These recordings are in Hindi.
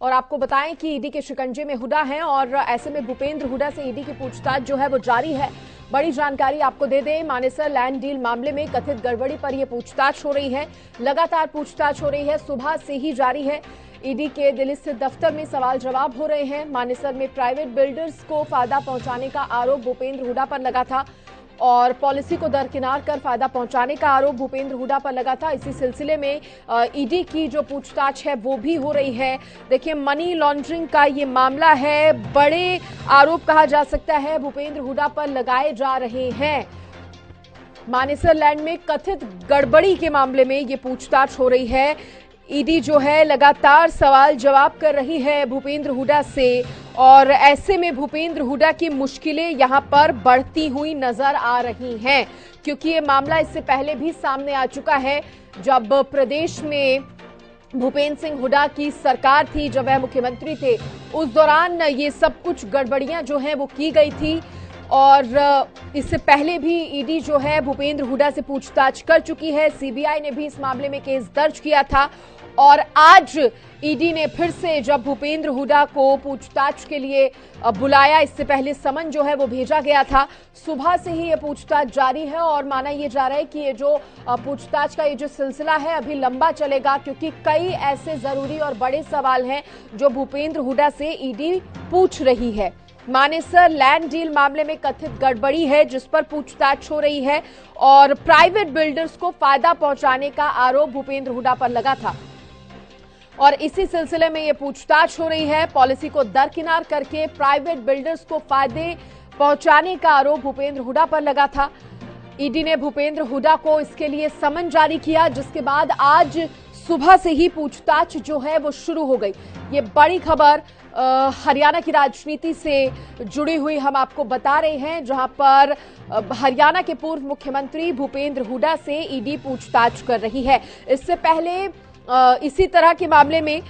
और आपको बताएं कि ईडी के शिकंजे में हुड्डा हैं और ऐसे में भूपेंद्र हुड्डा से ईडी की पूछताछ जो है वो जारी है। बड़ी जानकारी आपको दे दें, मानेसर लैंड डील मामले में कथित गड़बड़ी पर यह पूछताछ हो रही है। लगातार पूछताछ हो रही है, सुबह से ही जारी है। ईडी के दिल्ली स्थित दफ्तर में सवाल जवाब हो रहे हैं। मानेसर में प्राइवेट बिल्डर्स को फायदा पहुंचाने का आरोप भूपेंद्र हुड्डा पर लगा था और पॉलिसी को दरकिनार कर फायदा पहुंचाने का आरोप भूपेंद्र हुड्डा पर लगा था। इसी सिलसिले में ईडी की जो पूछताछ है वो भी हो रही है। देखिए, मनी लॉन्ड्रिंग का ये मामला है, बड़े आरोप कहा जा सकता है भूपेंद्र हुड्डा पर लगाए जा रहे हैं। मानेसर लैंड में कथित गड़बड़ी के मामले में ये पूछताछ हो रही है। ईडी जो है लगातार सवाल जवाब कर रही है भूपेंद्र हुड्डा से और ऐसे में भूपेंद्र हुड्डा की मुश्किलें यहां पर बढ़ती हुई नजर आ रही हैं, क्योंकि ये मामला इससे पहले भी सामने आ चुका है। जब प्रदेश में भूपेंद्र सिंह हुड्डा की सरकार थी, जब वह मुख्यमंत्री थे, उस दौरान ये सब कुछ गड़बड़ियां जो हैं वो की गई थी और इससे पहले भी ईडी जो है भूपेंद्र हुड्डा से पूछताछ कर चुकी है। सीबीआई ने भी इस मामले में केस दर्ज किया था और आज ईडी ने फिर से जब भूपेंद्र हुड्डा को पूछताछ के लिए बुलाया, इससे पहले समन जो है वो भेजा गया था। सुबह से ही ये पूछताछ जारी है और माना ये जा रहा है कि ये जो पूछताछ का ये जो सिलसिला है अभी लंबा चलेगा, क्योंकि कई ऐसे जरूरी और बड़े सवाल हैं जो भूपेंद्र हुड्डा से ईडी पूछ रही है। मानेसर लैंड डील मामले में कथित गड़बड़ी है जिस पर पूछताछ हो रही है और प्राइवेट बिल्डर्स को फायदा पहुंचाने का आरोप भूपेंद्र हुड्डा पर लगा था और इसी सिलसिले में यह पूछताछ हो रही है। पॉलिसी को दरकिनार करके प्राइवेट बिल्डर्स को फायदे पहुंचाने का आरोप भूपेंद्र हुड्डा पर लगा था। ईडी ने भूपेंद्र हुड्डा को इसके लिए समन जारी किया, जिसके बाद आज सुबह से ही पूछताछ जो है वो शुरू हो गई। ये बड़ी खबर हरियाणा की राजनीति से जुड़ी हुई हम आपको बता रहे हैं, जहां पर हरियाणा के पूर्व मुख्यमंत्री भूपेंद्र हुड्डा से ईडी पूछताछ कर रही है। इससे पहले इसी तरह के मामले में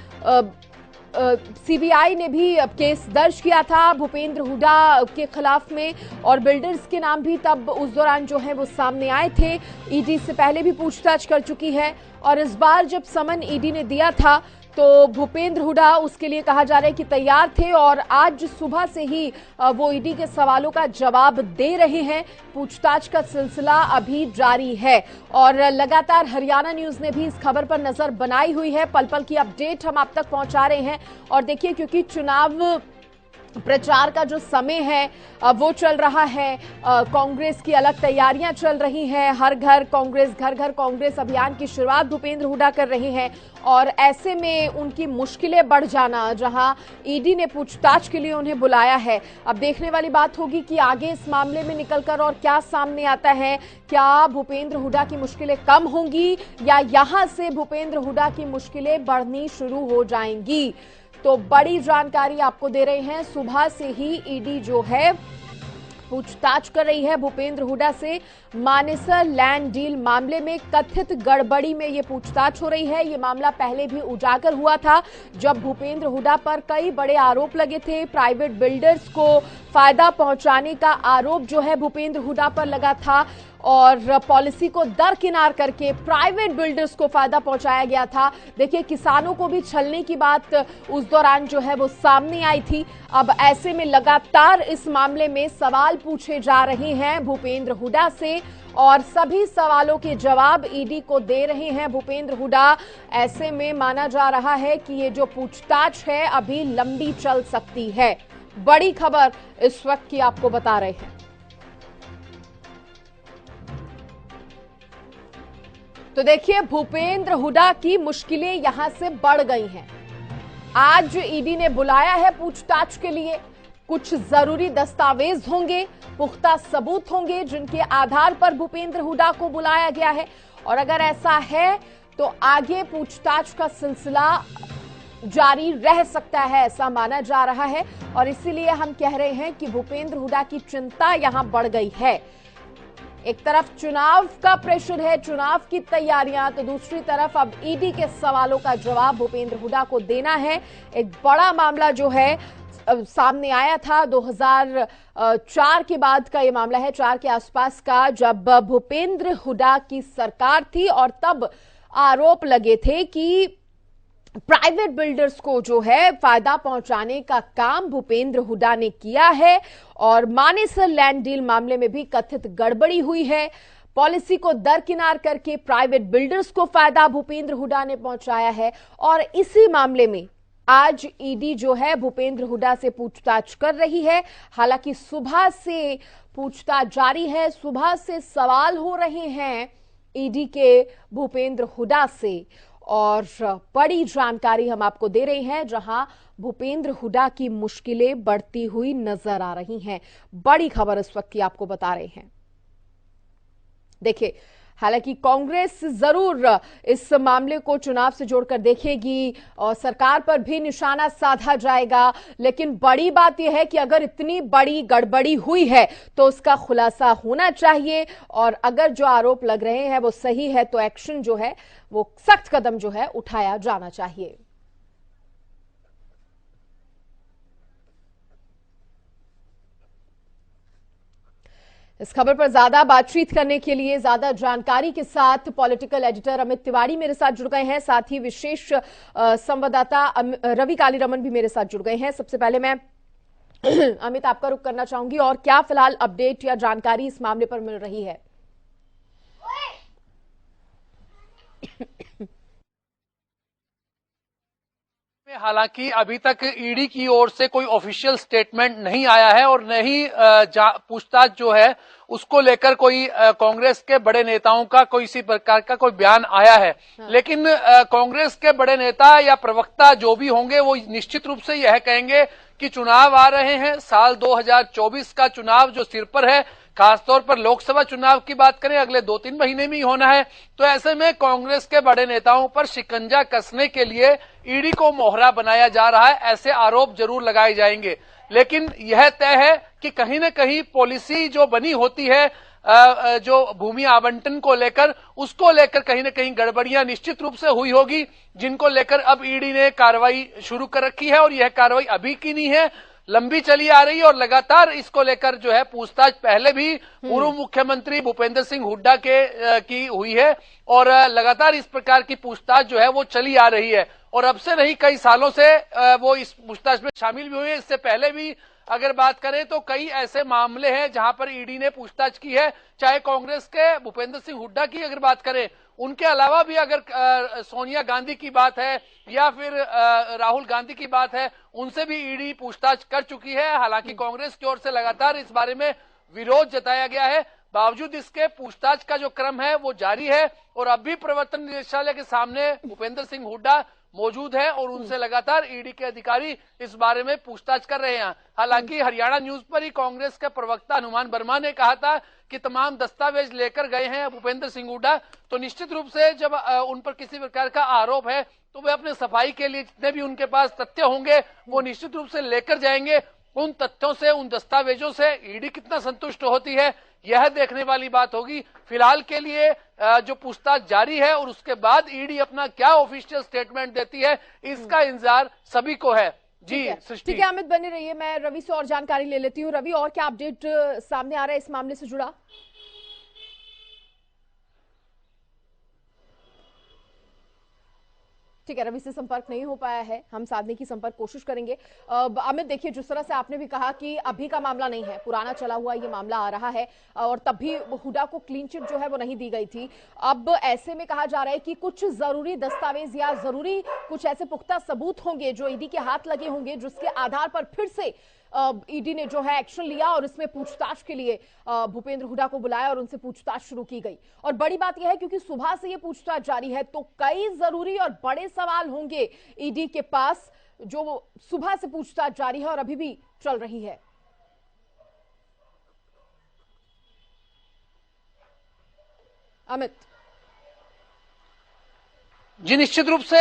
सीबीआई ने भी केस दर्ज किया था भूपेंद्र हुड्डा के खिलाफ में और बिल्डर्स के नाम भी तब उस दौरान जो है वो सामने आए थे। ईडी से पहले भी पूछताछ कर चुकी है और इस बार जब समन ईडी ने दिया था तो भूपेंद्र हुड्डा उसके लिए कहा जा रहा है कि तैयार थे और आज सुबह से ही वो ईडी के सवालों का जवाब दे रहे हैं। पूछताछ का सिलसिला अभी जारी है और लगातार हरियाणा न्यूज ने भी इस खबर पर नजर बनाई हुई है। पल पल की अपडेट हम आप तक पहुंचा रहे हैं और देखिए, क्योंकि चुनाव प्रचार का जो समय है वो चल रहा है, कांग्रेस की अलग तैयारियां चल रही हैं, हर घर कांग्रेस घर घर कांग्रेस अभियान की शुरुआत भूपेंद्र हुड्डा कर रहे हैं और ऐसे में उनकी मुश्किलें बढ़ जाना, जहां ईडी ने पूछताछ के लिए उन्हें बुलाया है। अब देखने वाली बात होगी कि आगे इस मामले में निकलकर और क्या सामने आता है। क्या भूपेंद्र हुड्डा की मुश्किलें कम होंगी या यहां से भूपेंद्र हुड्डा की मुश्किलें बढ़नी शुरू हो जाएंगी? तो बड़ी जानकारी आपको दे रहे हैं। सुबह से ही ईडी जो है पूछताछ कर रही है भूपेंद्र हुड्डा से। मानेसर लैंड डील मामले में कथित गड़बड़ी में यह पूछताछ हो रही है। यह मामला पहले भी उजागर हुआ था जब भूपेंद्र हुड्डा पर कई बड़े आरोप लगे थे। प्राइवेट बिल्डर्स को फायदा पहुंचाने का आरोप जो है भूपेंद्र हुड्डा पर लगा था और पॉलिसी को दरकिनार करके प्राइवेट बिल्डर्स को फायदा पहुंचाया गया था। देखिए, किसानों को भी छलने की बात उस दौरान जो है वो सामने आई थी। अब ऐसे में लगातार इस मामले में सवाल पूछे जा रहे हैं भूपेंद्र हुड्डा से और सभी सवालों के जवाब ईडी को दे रहे हैं भूपेंद्र हुड्डा। ऐसे में माना जा रहा है कि ये जो पूछताछ है अभी लंबी चल सकती है। बड़ी खबर इस वक्त की आपको बता रहे हैं। तो देखिए, भूपेंद्र हुड्डा की मुश्किलें यहां से बढ़ गई हैं। आज ईडी ने बुलाया है पूछताछ के लिए। कुछ जरूरी दस्तावेज होंगे, पुख्ता सबूत होंगे जिनके आधार पर भूपेंद्र हुड्डा को बुलाया गया है और अगर ऐसा है तो आगे पूछताछ का सिलसिला जारी रह सकता है, ऐसा माना जा रहा है और इसीलिए हम कह रहे हैं कि भूपेंद्र हुड्डा की चिंता यहां बढ़ गई है। एक तरफ चुनाव का प्रेशर है, चुनाव की तैयारियां, तो दूसरी तरफ अब ईडी के सवालों का जवाब भूपेंद्र हुड्डा को देना है। एक बड़ा मामला जो है सामने आया था 2004 के बाद का ये मामला है, 4 के आसपास का, जब भूपेंद्र हुड्डा की सरकार थी और तब आरोप लगे थे कि प्राइवेट बिल्डर्स को जो है फायदा पहुंचाने का काम भूपेंद्र हुड्डा ने किया है और मानेसर लैंड डील मामले में भी कथित गड़बड़ी हुई है। पॉलिसी को दरकिनार करके प्राइवेट बिल्डर्स को फायदा भूपेंद्र हुड्डा ने पहुंचाया है और इसी मामले में आज ईडी जो है भूपेंद्र हुड्डा से पूछताछ कर रही है। हालांकि सुबह से पूछताछ जारी है, सुबह से सवाल हो रहे हैं ईडी के भूपेंद्र हुड्डा से और बड़ी जानकारी हम आपको दे रहे हैं जहां भूपेंद्र हुड्डा की मुश्किलें बढ़ती हुई नजर आ रही हैं। बड़ी खबर इस वक्त की आपको बता रहे हैं। देखिए, हालांकि कांग्रेस जरूर इस मामले को चुनाव से जोड़कर देखेगी और सरकार पर भी निशाना साधा जाएगा, लेकिन बड़ी बात यह है कि अगर इतनी बड़ी गड़बड़ी हुई है तो उसका खुलासा होना चाहिए और अगर जो आरोप लग रहे हैं वो सही है तो एक्शन जो है वो सख्त कदम जो है उठाया जाना चाहिए। इस खबर पर ज्यादा बातचीत करने के लिए, ज्यादा जानकारी के साथ पॉलिटिकल एडिटर अमित तिवारी मेरे साथ जुड़ गए हैं, साथ ही विशेष संवाददाता रवि कालीरमन भी मेरे साथ जुड़ गए हैं। सबसे पहले मैं अमित आपका रुख करना चाहूंगी और क्या फिलहाल अपडेट या जानकारी इस मामले पर मिल रही है? हालांकि अभी तक ईडी की ओर से कोई ऑफिशियल स्टेटमेंट नहीं आया है और न ही पूछताछ जो है उसको लेकर कोई कांग्रेस के बड़े नेताओं का कोई इसी प्रकार का कोई बयान आया है। लेकिन कांग्रेस के बड़े नेता या प्रवक्ता जो भी होंगे वो निश्चित रूप से यह कहेंगे कि चुनाव आ रहे हैं, साल 2024 का चुनाव जो सिर पर है, खासतौर पर लोकसभा चुनाव की बात करें अगले 2-3 महीने में ही होना है, तो ऐसे में कांग्रेस के बड़े नेताओं पर शिकंजा कसने के लिए ईडी को मोहरा बनाया जा रहा है, ऐसे आरोप जरूर लगाए जाएंगे। लेकिन यह तय है कि कहीं न कहीं पॉलिसी जो बनी होती है जो भूमि आवंटन को लेकर, उसको लेकर कहीं न कहीं गड़बड़ियां निश्चित रूप से हुई होगी, जिनको लेकर अब ईडी ने कार्रवाई शुरू कर रखी है और यह कार्रवाई अभी की नहीं है, लंबी चली आ रही है और लगातार इसको लेकर जो है पूछताछ पहले भी पूर्व मुख्यमंत्री भूपेंद्र सिंह हुड्डा की हुई है और लगातार इस प्रकार की पूछताछ जो है वो चली आ रही है और अब से नहीं कई सालों से वो इस पूछताछ में शामिल भी हुए। इससे पहले भी अगर बात करें तो कई ऐसे मामले हैं जहां पर ईडी ने पूछताछ की है, चाहे कांग्रेस के भूपेंद्र सिंह हुड्डा की अगर बात करें, उनके अलावा भी अगर सोनिया गांधी की बात है या फिर राहुल गांधी की बात है, उनसे भी ईडी पूछताछ कर चुकी है। हालांकि कांग्रेस की ओर से लगातार इस बारे में विरोध जताया गया है, बावजूद इसके पूछताछ का जो क्रम है वो जारी है और अब भी प्रवर्तन निदेशालय के सामने भूपेंद्र सिंह हुड्डा मौजूद है और उनसे लगातार ईडी के अधिकारी इस बारे में पूछताछ कर रहे हैं। हालांकि हरियाणा न्यूज पर ही कांग्रेस के प्रवक्ता हनुमान वर्मा ने कहा था कि तमाम दस्तावेज लेकर गए हैं भूपेंद्र सिंह हुड्डा, तो निश्चित रूप से जब उन पर किसी प्रकार का आरोप है तो वे अपने सफाई के लिए जितने भी उनके पास तथ्य होंगे वो निश्चित रूप से लेकर जाएंगे। उन तथ्यों से, उन दस्तावेजों से ईडी कितना संतुष्ट होती है यह देखने वाली बात होगी। फिलहाल के लिए जो पूछताछ जारी है और उसके बाद ईडी अपना क्या ऑफिशियल स्टेटमेंट देती है इसका इंतजार सभी को है। जी सृष्टि। ठीक है अमित, बने रहिए, मैं रवि से और जानकारी ले लेती हूँ। रवि, और क्या अपडेट सामने आ रहा है इस मामले से जुड़ा? ठीक है, रवि से संपर्क नहीं हो पाया है, हम साधने की संपर्क कोशिश करेंगे। अमित, देखिए, जिस तरह से आपने भी कहा कि अभी का मामला नहीं है, पुराना चला हुआ ये मामला आ रहा है और तब भी हुड्डा को क्लीन चिट जो है वो नहीं दी गई थी। अब ऐसे में कहा जा रहा है कि कुछ जरूरी दस्तावेज या जरूरी कुछ ऐसे पुख्ता सबूत होंगे जो ईडी के हाथ लगे होंगे, जिसके आधार पर फिर से ईडी ने जो है एक्शन लिया और इसमें पूछताछ के लिए भूपेंद्र हुड्डा को बुलाया और उनसे पूछताछ शुरू की गई। और बड़ी बात यह है क्योंकि सुबह से ये पूछताछ जारी है तो कई जरूरी और बड़े सवाल होंगे ईडी के पास, जो सुबह से पूछताछ जारी है और अभी भी चल रही है। अमित। जी निश्चित रूप से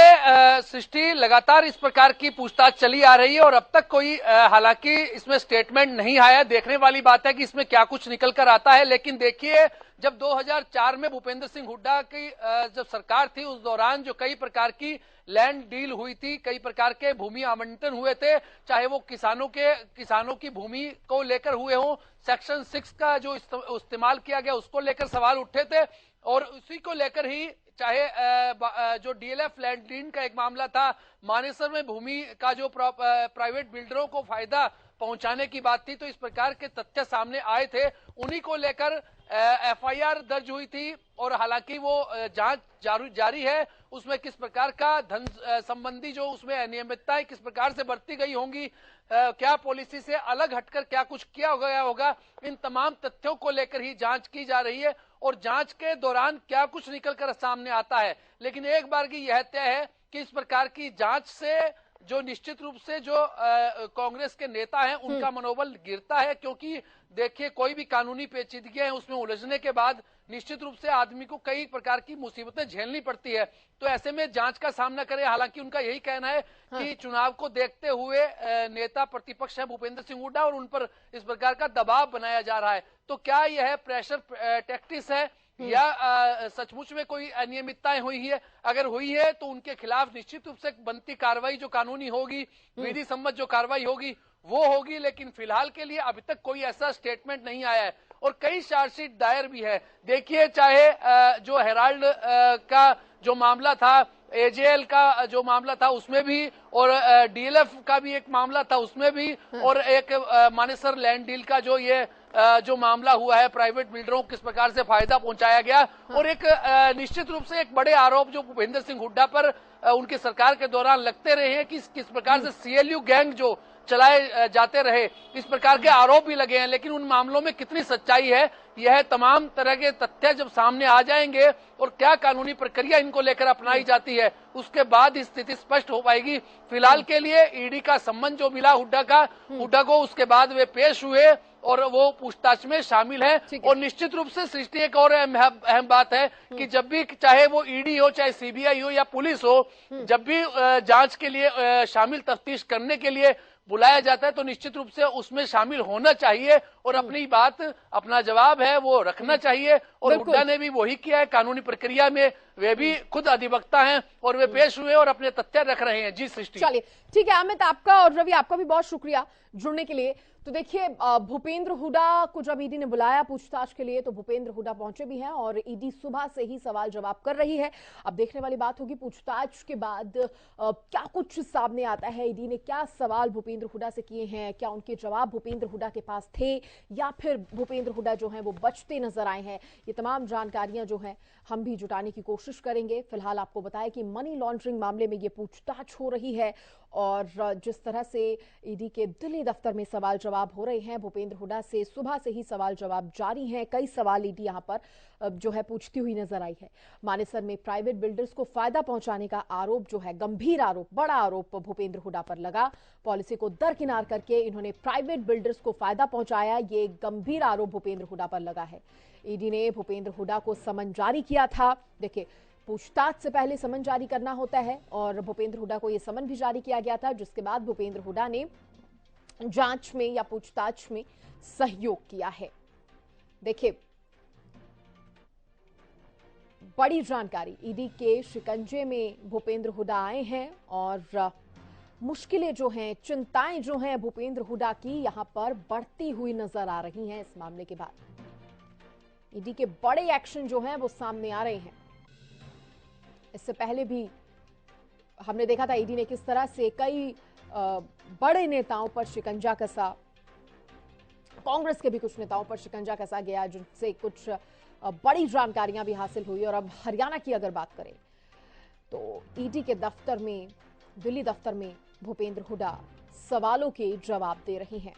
सृष्टि, लगातार इस प्रकार की पूछताछ चली आ रही है और अब तक कोई हालांकि इसमें स्टेटमेंट नहीं आया। देखने वाली बात है कि इसमें क्या कुछ निकल कर आता है। लेकिन देखिए, जब 2004 में भूपेंद्र सिंह हुड्डा की जब सरकार थी उस दौरान जो कई प्रकार की लैंड डील हुई थी, कई प्रकार के भूमि आवंटन हुए थे, चाहे वो किसानों की भूमि को लेकर हुए हों, सेक्शन 6 का जो इस्तेमाल किया गया उसको लेकर सवाल उठे थे और उसी को लेकर ही चाहे जो डीएलएफ लैंड डील का एक मामला था, मानेसर में भूमि का जो प्राइवेट बिल्डरों को फायदा पहुंचाने की बात थी, तो इस प्रकार के तथ्य सामने आए थे। उन्हीं को लेकर एफआईआर दर्ज हुई थी और हालांकि वो जांच जारी है। उसमें किस प्रकार का धन संबंधी जो उसमें अनियमितताएं किस प्रकार से बरती गई होंगी, क्या पॉलिसी से अलग हटकर क्या कुछ किया गया होगा, इन तमाम तथ्यों को लेकर ही जांच की जा रही है और जांच के दौरान क्या कुछ निकलकर सामने आता है। लेकिन एक बार की यह तय है कि इस प्रकार की जांच से जो निश्चित रूप से जो कांग्रेस के नेता हैं उनका मनोबल गिरता है, क्योंकि देखिए कोई भी कानूनी पेचीदगियां हैं उसमें उलझने के बाद निश्चित रूप से आदमी को कई प्रकार की मुसीबतें झेलनी पड़ती है। तो ऐसे में जांच का सामना करे। हालांकि उनका यही कहना है कि चुनाव को देखते हुए नेता प्रतिपक्ष है भूपेंद्र सिंह हुड्डा और उन पर इस प्रकार का दबाव बनाया जा रहा है। तो क्या यह प्रेशर टैक्टिक्स है या सचमुच में कोई अनियमितताएं हुई है? अगर हुई है तो उनके खिलाफ निश्चित रूप से बनती कार्रवाई जो कानूनी होगी, विधि सम्मत जो कार्रवाई होगी वो होगी। लेकिन फिलहाल के लिए अभी तक कोई ऐसा स्टेटमेंट नहीं आया है और कई चार्जशीट दायर भी है। देखिए चाहे जो हेराल्ड का जो मामला था, एजेएल का जो मामला था उसमें भी, और डीएलएफ का भी एक मामला था उसमें भी, और एक मानेसर लैंड डील का जो ये जो मामला हुआ है, प्राइवेट बिल्डरों को किस प्रकार से फायदा पहुंचाया गया। और एक निश्चित रूप से एक बड़े आरोप जो भूपेंद्र सिंह हुड्डा पर उनकी सरकार के दौरान लगते रहे हैं कि किस प्रकार से सीएलयू गैंग जो चलाए जाते रहे, इस प्रकार के आरोप भी लगे हैं। लेकिन उन मामलों में कितनी सच्चाई है, यह तमाम तरह के तथ्य जब सामने आ जाएंगे और क्या कानूनी प्रक्रिया इनको लेकर अपनाई जाती है, उसके बाद स्थिति स्पष्ट हो पाएगी। फिलहाल के लिए ईडी का सम्मन जो मिला हुड्डा को, उसके बाद वे पेश हुए और वो पूछताछ में शामिल है। और निश्चित रूप से सृष्टि एक और अहम बात है कि जब भी चाहे वो ईडी हो, चाहे सीबीआई हो या पुलिस हो, जब भी जांच के लिए शामिल तफ्तीश करने के लिए बुलाया जाता है तो निश्चित रूप से उसमें शामिल होना चाहिए और अपनी बात, अपना जवाब है वो रखना चाहिए। और हुड्डा ने भी वही किया है। कानूनी प्रक्रिया में वे भी खुद अधिवक्ता हैं और वे पेश हुए और अपने तथ्य रख रहे हैं। जी सृष्टि। चलिए ठीक है अमित, आपका और रवि आपका भी बहुत शुक्रिया जुड़ने के लिए। तो देखिए भूपेंद्र हुड्डा को जब ईडी ने बुलाया पूछताछ के लिए तो भूपेंद्र हुड्डा पहुंचे भी हैं और ईडी सुबह से ही सवाल जवाब कर रही है। अब देखने वाली बात होगी पूछताछ के बाद क्या कुछ सामने आता है, ईडी ने क्या सवाल भूपेंद्र हुड्डा से किए हैं, क्या उनके जवाब भूपेंद्र हुड्डा के पास थे या फिर भूपेंद्र हुड्डा जो है वो बचते नजर आए हैं। ये तमाम जानकारियां जो है हम भी जुटाने की कोशिश करेंगे। फिलहाल आपको बताया कि मनी लॉन्ड्रिंग मामले में ये पूछताछ हो रही है और जिस तरह से ईडी के दिल्ली दफ्तर में सवाल जवाब हो रहे हैं, भूपेंद्र हुड्डा से सुबह से ही सवाल जवाब जारी हैं। कई सवाल ईडी यहां पर जो है पूछती हुई नजर आई है। मानेसर में प्राइवेट बिल्डर्स को फायदा पहुंचाने का आरोप जो है, गंभीर आरोप, बड़ा आरोप भूपेंद्र हुड्डा पर लगा। पॉलिसी को दरकिनार करके इन्होंने प्राइवेट बिल्डर्स को फायदा पहुंचाया, ये गंभीर आरोप भूपेंद्र हुड्डा पर लगा है। ईडी ने भूपेंद्र हुड्डा को समन जारी किया था। देखिए पूछताछ से पहले समन जारी करना होता है और भूपेंद्र हुड्डा को यह समन भी जारी किया गया था, जिसके बाद भूपेंद्र हुड्डा ने जांच में या पूछताछ में सहयोग किया है। देखिए बड़ी जानकारी, ईडी के शिकंजे में भूपेंद्र हुड्डा आए हैं और मुश्किलें जो हैं, चिंताएं जो हैं भूपेंद्र हुड्डा की यहां पर बढ़ती हुई नजर आ रही हैं। इस मामले के बाद ईडी के बड़े एक्शन जो हैं वो सामने आ रहे हैं। इससे पहले भी हमने देखा था ईडी ने किस तरह से कई बड़े नेताओं पर शिकंजा कसा, कांग्रेस के भी कुछ नेताओं पर शिकंजा कसा गया, जिनसे कुछ बड़ी जानकारियां भी हासिल हुई। और अब हरियाणा की अगर बात करें तो ईडी के दफ्तर में, दिल्ली दफ्तर में भूपेंद्र हुड्डा सवालों के जवाब दे रहे हैं।